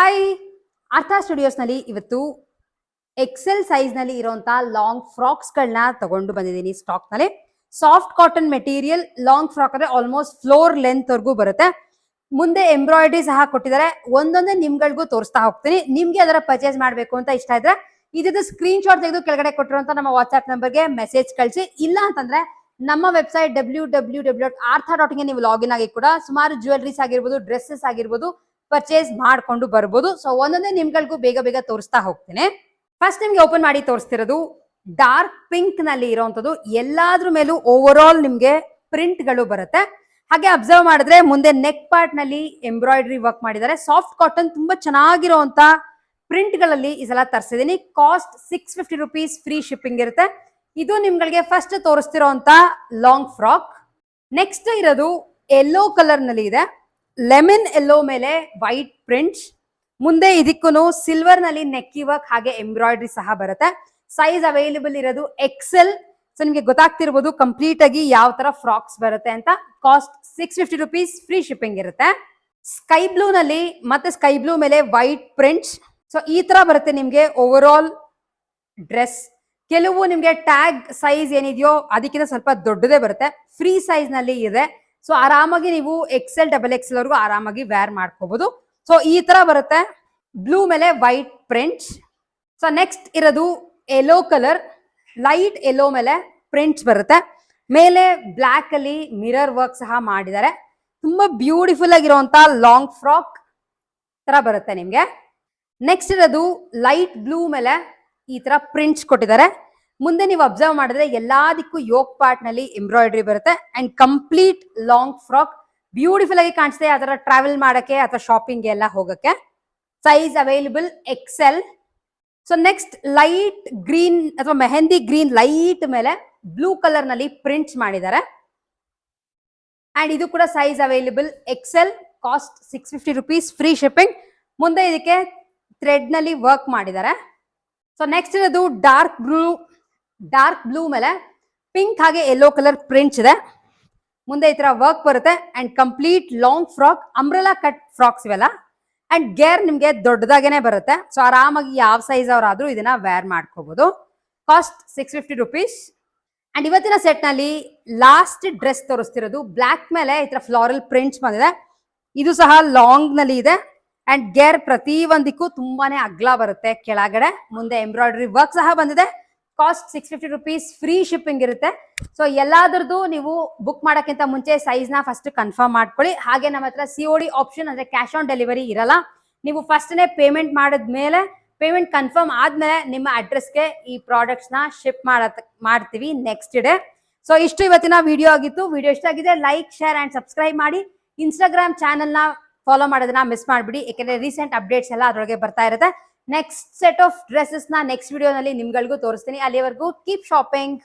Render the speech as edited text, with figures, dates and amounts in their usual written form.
Hi, ಅರ್ಥ studios ನಲ್ಲಿ ಇವತ್ತು ಎಕ್ಸೆಲ್ ಸೈಜ್ ನಲ್ಲಿ ಇರುವಂತಹ ಲಾಂಗ್ ಫ್ರಾಕ್ಸ್ ಗಳನ್ನ ತಗೊಂಡು ಬಂದಿದ್ದೀನಿ ಸ್ಟಾಕ್ ನಲ್ಲಿ. Soft cotton material long frock ಅಂದ್ರೆ ಆಲ್ಮೋಸ್ಟ್ ಫ್ಲೋರ್ ಲೆಂತ್ ವರ್ಗೂ ಬರುತ್ತೆ. ಮುಂದೆ ಎಂಬ್ರಾಯ್ಡ್ರಿ ಸಹ ಕೊಟ್ಟಿದ್ದಾರೆ. ಒಂದೊಂದೇ ನಿಮ್ಗಳಿಗೂ ತೋರಿಸ್ತಾ ಹೋಗ್ತೀನಿ. ನಿಮ್ಗೆ ಅದರ ಪರ್ಚೇಸ್ ಮಾಡಬೇಕು ಅಂತ ಇಷ್ಟ ಇದ್ರೆ ಇದ್ರ ಸ್ಕ್ರೀನ್ ಶಾಟ್ ತೆಗೆದು ಕೆಳಗಡೆ ಕೊಟ್ಟಿರುವಂತ ನಮ್ಮ ವಾಟ್ಸ್ಆಪ್ ನಂಬರ್ಗೆ ಮೆಸೇಜ್ ಕಳಿಸಿ. ಇಲ್ಲ ಅಂತಂದ್ರೆ ನಮ್ಮ ವೆಬ್ಸೈಟ್ www.artha.in ಗೆ ನೀವು ಲಾಗಿನ್ ಆಗಿ ಕೂಡ ಸುಮಾರು ಜ್ಯುವೆಲರೀಸ್ ಆಗಿರ್ಬೋದು, ಡ್ರೆಸ್ಸಸ್ ಆಗಿರ್ಬೋದು ಪರ್ಚೇಸ್ ಮಾಡ್ಕೊಂಡು ಬರ್ಬೋದು. ಸೊ ಒಂದೊಂದೇ ನಿಮ್ಗಳಿಗೂ ಬೇಗ ಬೇಗ ತೋರಿಸ್ತಾ ಹೋಗ್ತೀನಿ. ಫಸ್ಟ್ ನಿಮ್ಗೆ ಓಪನ್ ಮಾಡಿ ತೋರಿಸ್ತಿರೋದು ಡಾರ್ಕ್ ಪಿಂಕ್ ನಲ್ಲಿ ಇರುವಂತದ್ದು. ಎಲ್ಲಾದ್ರ ಮೇಲೂ ಓವರ್ ಆಲ್ ನಿಮ್ಗೆ ಪ್ರಿಂಟ್ ಗಳು ಬರುತ್ತೆ. ಹಾಗೆ ಅಬ್ಸರ್ವ್ ಮಾಡಿದ್ರೆ ಮುಂದೆ ನೆಕ್ ಪಾರ್ಟ್ ನಲ್ಲಿ ಎಂಬ್ರಾಯ್ಡ್ರಿ ವರ್ಕ್ ಮಾಡಿದ್ದಾರೆ. ಸಾಫ್ಟ್ ಕಾಟನ್ ತುಂಬಾ ಚೆನ್ನಾಗಿರುವಂತ ಪ್ರಿಂಟ್ ಗಳಲ್ಲಿ ಈ ಸಲ ತರಿಸಿದೀನಿ. ಕಾಸ್ಟ್ 650 rupees, ಫ್ರೀ ಶಿಪ್ಪಿಂಗ್ ಇರುತ್ತೆ. ಇದು ನಿಮ್ಗಳಿಗೆ ಫಸ್ಟ್ ತೋರಿಸ್ತಿರೋಂತ ಲಾಂಗ್ ಫ್ರಾಕ್. ನೆಕ್ಸ್ಟ್ ಇರೋದು ಯೆಲ್ಲೋ ಕಲರ್ ನಲ್ಲಿ ಇದೆ. ಲೆಮನ್ ಯೆಲ್ಲೋ ಮೇಲೆ ವೈಟ್ ಪ್ರಿಂಟ್ಸ್. ಮುಂದೆ ಇದಕ್ಕೂ ಸಿಲ್ವರ್ ನಲ್ಲಿ ನೆಕ್ಕಿ ವರ್ಕ್ ಹಾಗೆ ಎಂಬ್ರಾಯ್ಡ್ರಿ ಸಹ ಬರುತ್ತೆ. ಸೈಜ್ ಅವೈಲೇಬಲ್ ಇರೋದು ಎಕ್ಸೆಲ್. ಸೊ ನಿಮ್ಗೆ ಗೊತ್ತಾಗ್ತಿರ್ಬೋದು ಕಂಪ್ಲೀಟ್ ಆಗಿ ಯಾವ ತರ ಫ್ರಾಕ್ಸ್ ಬರುತ್ತೆ ಅಂತ. ಕಾಸ್ಟ್ 650 rupees, ಫ್ರೀ ಶಿಪ್ಪಿಂಗ್ ಇರುತ್ತೆ. ಸ್ಕೈ ಬ್ಲೂ ನಲ್ಲಿ ಮತ್ತೆ ಸ್ಕೈ ಬ್ಲೂ ಮೇಲೆ ವೈಟ್ ಪ್ರಿಂಟ್ಸ್. ಸೊ ಈ ತರ ಬರುತ್ತೆ ನಿಮ್ಗೆ ಓವರ್ ಆಲ್ ಡ್ರೆಸ್. ಕೆಲವು ನಿಮ್ಗೆ ಟ್ಯಾಗ್ ಸೈಜ್ ಏನಿದೆಯೋ ಅದಕ್ಕಿಂತ ಸ್ವಲ್ಪ ದೊಡ್ಡದೇ ಬರುತ್ತೆ. ಫ್ರೀ ಸೈಜ್ ನಲ್ಲಿ ಇದೆ. ಸೊ ಆರಾಮಾಗಿ ನೀವು ಎಕ್ಸೆಲ್ ಡಬಲ್ ಎಕ್ಸೆಲ್ ವರ್ಗೂ ಆರಾಮಾಗಿ ವೇರ್ ಮಾಡ್ಕೋಬಹುದು. ಸೊ ಈ ತರ ಬರುತ್ತೆ ಬ್ಲೂ ಮೇಲೆ ವೈಟ್ ಪ್ರಿಂಟ್ಸ್. ಸೊ ನೆಕ್ಸ್ಟ್ ಇರೋದು ಯೆಲ್ಲೋ ಕಲರ್, ಲೈಟ್ ಯೆಲ್ಲೋ ಮೇಲೆ ಪ್ರಿಂಟ್ಸ್ ಬರುತ್ತೆ. ಮೇಲೆ ಬ್ಲಾಕ್ ಅಲ್ಲಿ ಮಿರರ್ ವರ್ಕ್ ಸಹ ಮಾಡಿದ್ದಾರೆ. ತುಂಬಾ ಬ್ಯೂಟಿಫುಲ್ ಆಗಿರುವಂತ ಲಾಂಗ್ ಫ್ರಾಕ್ ತರ ಬರುತ್ತೆ ನಿಮ್ಗೆ. ನೆಕ್ಸ್ಟ್ ಇರೋದು ಲೈಟ್ ಬ್ಲೂ ಮೇಲೆ ಈ ತರ ಪ್ರಿಂಟ್ಸ್ ಕೊಟ್ಟಿದ್ದಾರೆ. ಮುಂದೆ ನೀವು ಅಬ್ಸರ್ವ್ ಮಾಡಿದ್ರೆ ಎಲ್ಲದಕ್ಕೂ ಯೋಕ್ ಪಾರ್ಟ್ ನಲ್ಲಿ ಎಂಬ್ರಾಯ್ಡ್ರಿ ಬರುತ್ತೆ. And complete long frock beautiful ಆಗಿ ಕಾಣಿಸುತ್ತೆ ಅದರ ಟ್ರಾವೆಲ್ ಮಾಡಕ್ಕೆ ಅಥವಾ ಶಾಪಿಂಗ್ ಎಲ್ಲ ಹೋಗಕ್ಕೆ. Size available XL. So next light green ಅಥವಾ ಮೆಹಂದಿ ಗ್ರೀನ್ ಲೈಟ್ ಮೇಲೆ ಬ್ಲೂ ಕಲರ್ ನಲ್ಲಿ ಪ್ರಿಂಟ್ಸ್ ಮಾಡಿದ್ದಾರೆ. ಅಂಡ್ ಇದು ಕೂಡ size available XL. Cost 650 rupees, free shipping. ಮುಂದೆ ಇದಕ್ಕೆ ಥ್ರೆಡ್ ನಲ್ಲಿ ವರ್ಕ್ ಮಾಡಿದ್ದಾರೆ. ಸೊ ನೆಕ್ಸ್ಟ್ ಇರೋದು ಡಾರ್ಕ್ ಬ್ಲೂ ಮೇಲೆ ಪಿಂಕ್ ಹಾಗೆ ಯೆಲ್ಲೋ ಕಲರ್ ಪ್ರಿಂಟ್ಸ್ ಇದೆ. ಮುಂದೆ ಈ ತರ ವರ್ಕ್ ಬರುತ್ತೆ. And complete long frock, umbrella cut frocks ಇವೆಲ್ಲ. ಅಂಡ್ ಗೇರ್ ನಿಮ್ಗೆ ದೊಡ್ಡದಾಗೇನೆ ಬರುತ್ತೆ. ಸೊ ಆರಾಮಾಗಿ ಯಾವ ಸೈಜ್ ಅವರಾದ್ರೂ ಇದನ್ನ ವೇರ್ ಮಾಡ್ಕೋಬಹುದು. Cost 650 rupees. ಅಂಡ್ ಇವತ್ತಿನ ಸೆಟ್ ನಲ್ಲಿ ಲಾಸ್ಟ್ ಡ್ರೆಸ್ ತೋರಿಸ್ತಿರೋದು ಬ್ಲಾಕ್ ಮೇಲೆ ಈ ತರ ಫ್ಲಾರಲ್ ಪ್ರಿಂಟ್ಸ್ ಬಂದಿದೆ. ಇದು ಸಹ ಲಾಂಗ್ ನಲ್ಲಿ ಇದೆ. ಅಂಡ್ ಗೇರ್ ಪ್ರತಿ ಒಂದಕ್ಕೂ ತುಂಬಾನೇ ಅಗ್ಲ ಬರುತ್ತೆ ಕೆಳಗಡೆ. ಮುಂದೆ ಎಂಬ್ರಾಯ್ಡ್ರಿ ವರ್ಕ್ ಸಹ ಬಂದಿದೆ. ಕಾಸ್ಟ್ 650 rupees, ಫ್ರೀ ಶಿಪ್ಪಿಂಗ್ ಇರುತ್ತೆ. ಸೊ ಎಲ್ಲಾದ್ರದ್ದು ನೀವು ಬುಕ್ ಮಾಡೋಕ್ಕಿಂತ ಮುಂಚೆ ಸೈಜ್ ನ ಫಸ್ಟ್ ಕನ್ಫರ್ಮ್ ಮಾಡ್ಕೊಳ್ಳಿ. ಹಾಗೆ ನಮ್ಮ ಹತ್ರ COD ಆಪ್ಷನ್ ಅಂದ್ರೆ ಕ್ಯಾಶ್ ಆನ್ ಡೆಲಿವರಿ ಇರಲ್ಲ. ನೀವು ಫಸ್ಟ್ನೇ ಪೇಮೆಂಟ್ ಮಾಡಿದ್ಮೇಲೆ, ಪೇಮೆಂಟ್ ಕನ್ಫರ್ಮ್ ಆದ್ಮೇಲೆ ನಿಮ್ಮ ಅಡ್ರೆಸ್ಗೆ ಈ ಪ್ರಾಡಕ್ಟ್ಸ್ ನ ಶಿಪ್ ಮಾಡ್ತೀವಿ ನೆಕ್ಸ್ಟ್ ಡೇ. ಸೊ ಇಷ್ಟು ಇವತ್ತಿನ ವಿಡಿಯೋ ಆಗಿತ್ತು. ವಿಡಿಯೋ ಇಷ್ಟ ಆಗಿದೆ ಲೈಕ್, ಶೇರ್ ಅಂಡ್ ಸಬ್ಸ್ಕ್ರೈಬ್ ಮಾಡಿ. ಇನ್ಸ್ಟಾಗ್ರಾಮ್ ಚಾನೆಲ್ ನ ಫಾಲೋ ಮಾಡೋದನ್ನ ಮಿಸ್ ಮಾಡ್ಬಿಡಿ. ಯಾಕಂದ್ರೆ ರೀಸೆಂಟ್ ಅಪ್ಡೇಟ್ಸ್ ಎಲ್ಲ ಅದರೊಳಗೆ ಬರ್ತಾ ಇರುತ್ತೆ. ನೆಕ್ಸ್ಟ್ ಸೆಟ್ ಆಫ್ ಡ್ರೆಸ್ಸಸ್ ನ ನೆಕ್ಸ್ಟ್ ವಿಡಿಯೋನಲ್ಲಿ ನಿಮ್ಗಳಿಗೂ ತೋರಿಸ್ತೀನಿ. ಅಲ್ಲಿವರೆಗೂ ಕೀಪ್ ಶಾಪಿಂಗ್.